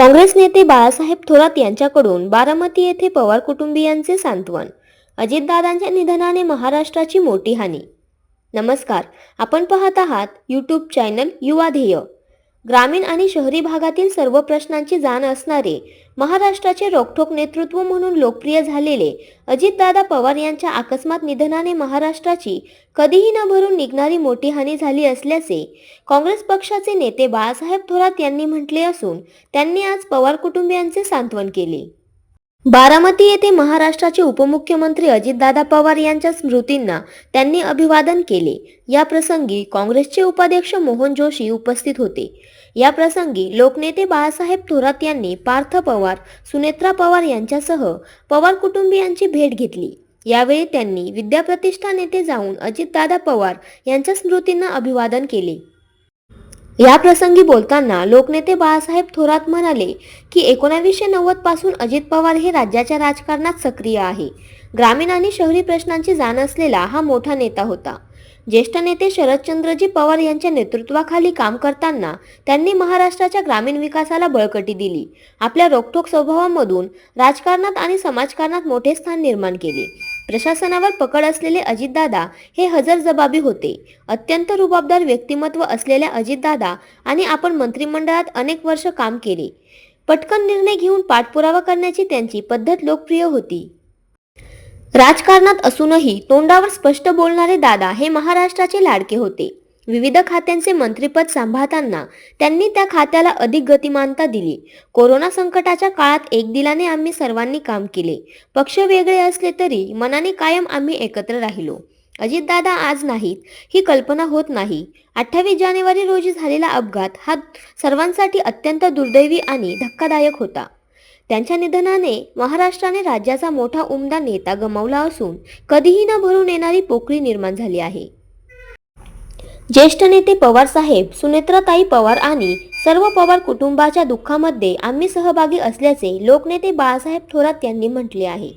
काँग्रेस नेते बाळासाहेब थोरात यांच्याकडून बारामती येथे पवार कुटुंबियांचे सांत्वन. अजितदादांच्या निधनाने महाराष्ट्राची मोठी हानी. नमस्कार, आपण पाहत आहात यूट्यूब चॅनल युवा ध्येय. ग्रामीण आणि शहरी भागातील सर्व प्रश्नांची जाण असणारे, महाराष्ट्राचे रोखठोक नेतृत्व म्हणून लोकप्रिय झालेले अजितदादा पवार यांच्या अकस्मात निधनाने महाराष्ट्राची कधीही न भरून निघणारी मोठी हानी झाली असल्याचे काँग्रेस पक्षाचे नेते बाळासाहेब थोरात यांनी म्हटले असून त्यांनी आज पवार कुटुंबियांचे सांत्वन केले. बारामती येथे महाराष्ट्राचे उपमुख्यमंत्री अजितदादा पवार यांच्या स्मृतींना त्यांनी अभिवादन केले. या प्रसंगी काँग्रेसचे उपाध्यक्ष मोहन जोशी उपस्थित होते. या प्रसंगी लोकनेते बाळासाहेब थोरात यांनी पार्थ पवार, सुनेत्रा पवार यांच्यासह पवार कुटुंबियांची भेट घेतली. यावेळी त्यांनी विद्याप्रतिष्ठान येथे जाऊन अजितदादा पवार यांच्या स्मृतींना अभिवादन केले. या प्रसंगी बोलताना लोकनेते बाळासाहेब थोरात म्हणाले की 1990 पासून अजित पवार हे राज्याच्या राजकारणात सक्रिय आहे. ग्रामीण आणि शहरी प्रश्नांची जाण असलेला हा मोठा नेता होता. ज्येष्ठ नेते शरदचंद्रजी पवार यांच्या नेतृत्वाखाली काम करताना त्यांनी महाराष्ट्राच्या ग्रामीण विकासाला बळकटी दिली. आपल्या रोखठोक स्वभावामधून राजकारणात आणि समाजकारणात मोठे स्थान निर्माण केले. प्रशासनावर पकड असलेले अजितदादा हे हजरजबाबी होते. अत्यंत रुबाबदार व्यक्तिमत्व असलेल्या अजितदादा आणि आपण मंत्रिमंडळात अनेक वर्ष काम केले. पटकन निर्णय घेऊन पाठपुरावा करण्याची त्यांची पद्धत लोकप्रिय होती. राजकारणात असूनही तोंडावर स्पष्ट बोलणारे दादा हे महाराष्ट्राचे लाडके होते. विविध खात्यांचे मंत्रिपद सांभाळताना त्यांनी त्या खात्याला अधिक गतिमानता दिली. कोरोना संकटाच्या काळात एकदिलाने आम्ही सर्वांनी काम केले. पक्ष वेगळे असले तरी मनाने कायम आम्ही एकत्र राहिलो. अजितदादा आज नाहीत ही कल्पना होत नाही. 28 जानेवारी रोजी झालेला अपघात हा सर्वांसाठी अत्यंत दुर्दैवी आणि धक्कादायक होता. त्यांच्या निधनाने महाराष्ट्राने राज्याचा मोठा उमदा नेता गमावला असून कधीही न भरून येणारी पोकळी निर्माण झाली आहे. ज्येष्ठ नेते पवार साहेब, सुनेत्राताई पवार आणि सर्व पवार कुटुंबाच्या दुःखामध्ये आम्ही सहभागी असल्याचे लोकनेते बाळासाहेब थोरात यांनी म्हटले आहे.